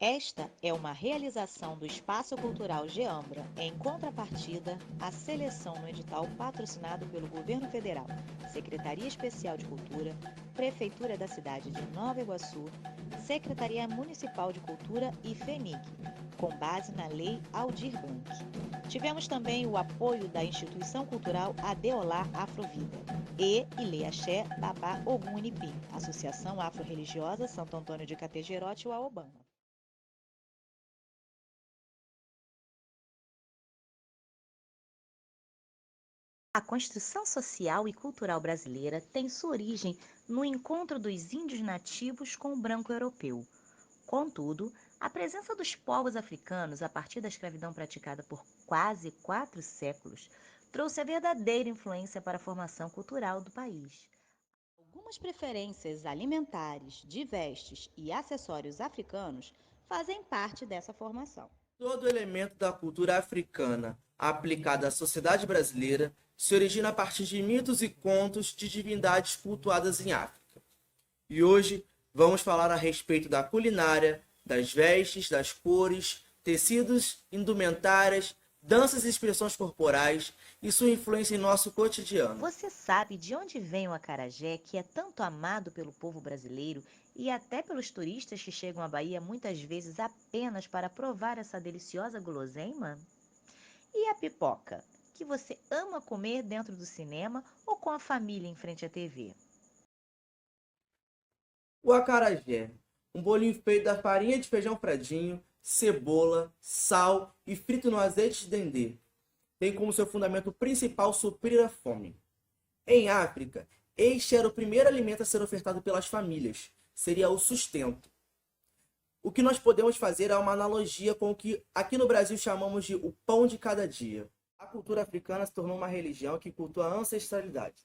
Esta é uma realização do Espaço Cultural Geambra, em contrapartida à seleção no edital patrocinado pelo Governo Federal, Secretaria Especial de Cultura, Prefeitura da cidade de Nova Iguaçu, Secretaria Municipal de Cultura e FENIC, com base na Lei Aldir Blanc. Tivemos também o apoio da Instituição Cultural Adeolar Afrovida e Ilê Axé Babá Ogum Inipim, Associação Afro-Religiosa Santo Antônio de Categerote Uaobama. A construção social e cultural brasileira tem sua origem no encontro dos índios nativos com o branco europeu. Contudo, a presença dos povos africanos a partir da escravidão praticada por quase 4 séculos trouxe a verdadeira influência para a formação cultural do país. Algumas preferências alimentares, de vestes e acessórios africanos fazem parte dessa formação. Todo elemento da cultura africana aplicado à sociedade brasileira se origina a partir de mitos e contos de divindades cultuadas em África. E hoje vamos falar a respeito da culinária, das vestes, das cores, tecidos, indumentárias, danças e expressões corporais e sua influência em nosso cotidiano. Você sabe de onde vem o acarajé, que é tanto amado pelo povo brasileiro e até pelos turistas que chegam à Bahia muitas vezes apenas para provar essa deliciosa guloseima? E a pipoca, que você ama comer dentro do cinema ou com a família em frente à TV? O acarajé, um bolinho feito da farinha de feijão fradinho, cebola, sal e frito no azeite de dendê. Tem como seu fundamento principal suprir a fome. Em África, este era o primeiro alimento a ser ofertado pelas famílias. Seria o sustento. O que nós podemos fazer é uma analogia com o que aqui no Brasil chamamos de o pão de cada dia. A cultura africana se tornou uma religião que cultua a ancestralidade.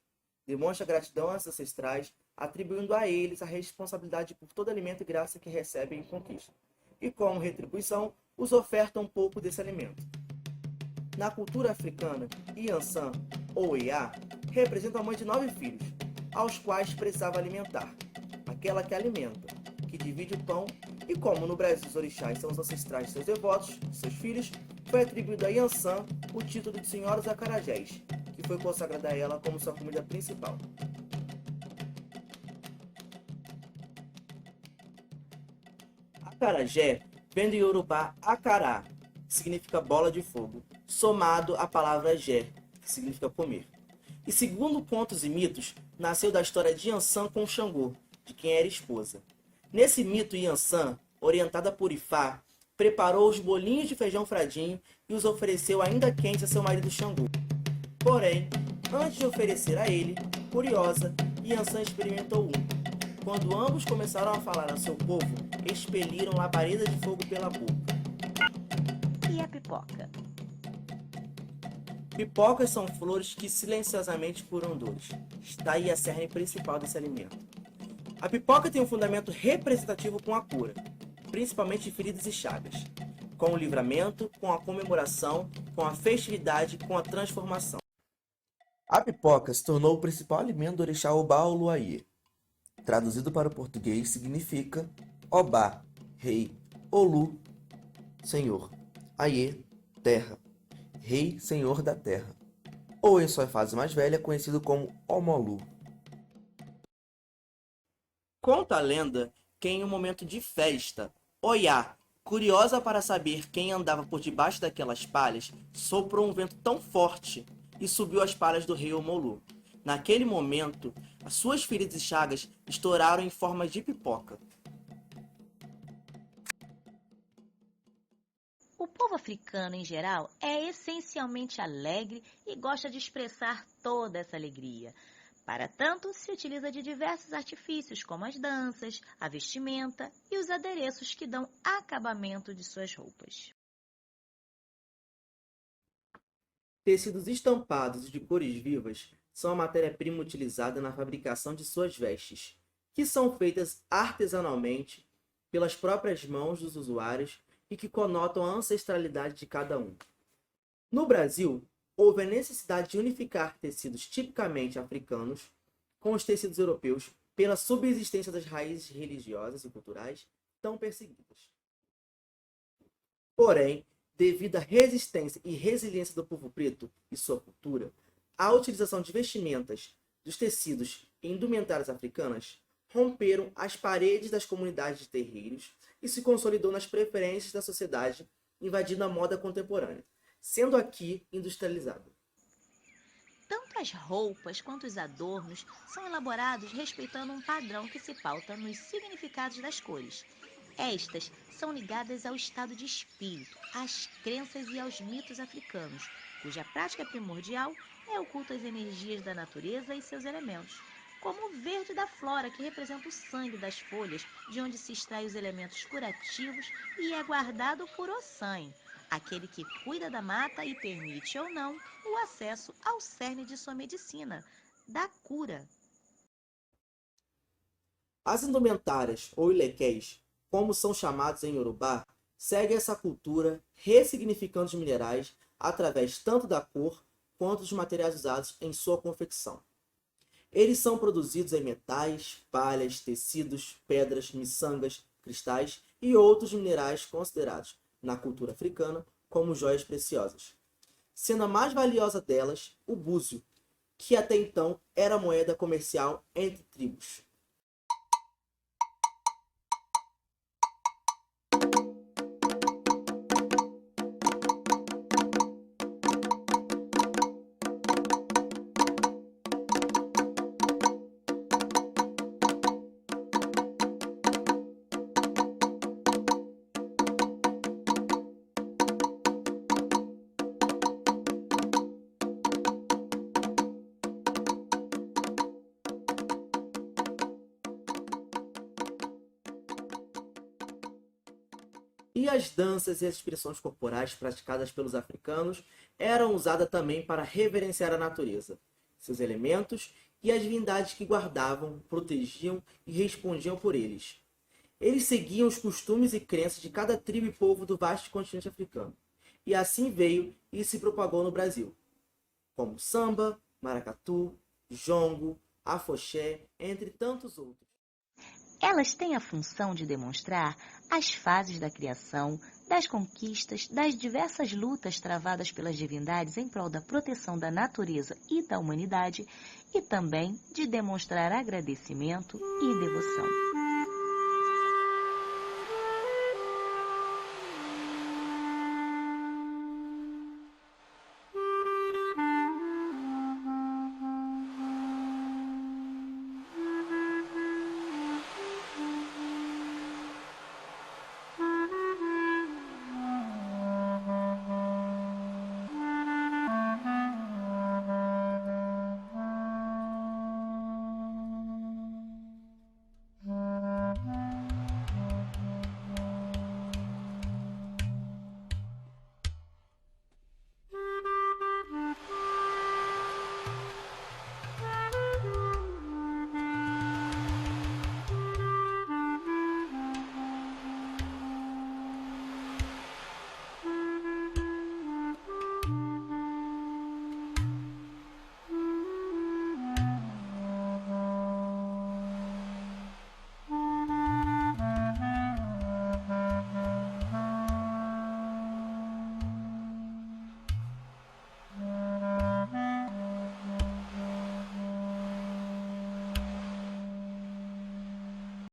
Demonstra gratidão aos ancestrais, atribuindo a eles a responsabilidade por todo alimento e graça que recebem e conquistam. E como retribuição, os oferta um pouco desse alimento. Na cultura africana, Yansan, ou Iá, representa a mãe de 9 filhos, aos quais precisava alimentar. Aquela que alimenta, que divide o pão, e como no Brasil os orixás são os ancestrais de seus devotos, seus filhos, foi atribuído a Yansan o título de Senhora dos Acarajés, que foi consagrada a ela como sua comida principal. Acarajé vem do Yorubá acará, que significa bola de fogo, somado à palavra jé, que significa comer. E segundo contos e mitos, nasceu da história de Yansan com Xangô, de quem era esposa. Nesse mito, Yansan, orientada por Ifá, preparou os bolinhos de feijão fradinho e os ofereceu ainda quentes a seu marido Xangô. Porém, antes de oferecer a ele, curiosa, Yansan experimentou um. Quando ambos começaram a falar ao seu povo, expeliram labareda de fogo pela boca. E a pipoca? Pipocas são flores que silenciosamente curam dores. Está aí a cerne principal desse alimento. A pipoca tem um fundamento representativo com a cura, principalmente de feridas e chagas, com o livramento, com a comemoração, com a festividade, com a transformação. A pipoca se tornou o principal alimento do orixá Obá ou Luaiê. Traduzido para o português, significa Obá, rei, Olu, senhor, Aiê, terra, rei, senhor da terra, ou em sua fase mais velha, conhecido como Omolu. Conta a lenda que em um momento de festa, Oiá, curiosa para saber quem andava por debaixo daquelas palhas, soprou um vento tão forte e subiu as palhas do rei Omolu. Naquele momento, as suas feridas e chagas estouraram em forma de pipoca. O povo africano, em geral, é essencialmente alegre e gosta de expressar toda essa alegria. Para tanto, se utiliza de diversos artifícios, como as danças, a vestimenta e os adereços que dão acabamento de suas roupas. Tecidos estampados e de cores vivas são a matéria-prima utilizada na fabricação de suas vestes, que são feitas artesanalmente pelas próprias mãos dos usuários e que conotam a ancestralidade de cada um. No Brasil, houve a necessidade de unificar tecidos tipicamente africanos com os tecidos europeus pela subsistência das raízes religiosas e culturais tão perseguidas. Porém, devido à resistência e resiliência do povo preto e sua cultura, a utilização de vestimentas, dos tecidos e indumentárias africanas romperam as paredes das comunidades de terreiros e se consolidou nas preferências da sociedade, invadindo a moda contemporânea, sendo aqui industrializada. Tanto as roupas quanto os adornos são elaborados respeitando um padrão que se pauta nos significados das cores. Estas são ligadas ao estado de espírito, às crenças e aos mitos africanos, cuja prática primordial é o culto às energias da natureza e seus elementos, como o verde da flora, que representa o sangue das folhas, de onde se extrai os elementos curativos e é guardado por Ossan, aquele que cuida da mata e permite ou não o acesso ao cerne de sua medicina, da cura. As indumentárias, ou ilequéis, como são chamados em Yorubá, seguem essa cultura ressignificando os minerais através tanto da cor quanto dos materiais usados em sua confecção. Eles são produzidos em metais, palhas, tecidos, pedras, miçangas, cristais e outros minerais considerados, na cultura africana, como joias preciosas. Sendo a mais valiosa delas o búzio, que até então era moeda comercial entre tribos. E as danças e as expressões corporais praticadas pelos africanos eram usadas também para reverenciar a natureza, seus elementos e as divindades que guardavam, protegiam e respondiam por eles. Eles seguiam os costumes e crenças de cada tribo e povo do vasto continente africano, e assim veio e se propagou no Brasil, como samba, maracatu, jongo, afoxé, entre tantos outros. Elas têm a função de demonstrar as fases da criação, das conquistas, das diversas lutas travadas pelas divindades em prol da proteção da natureza e da humanidade, e também de demonstrar agradecimento e devoção.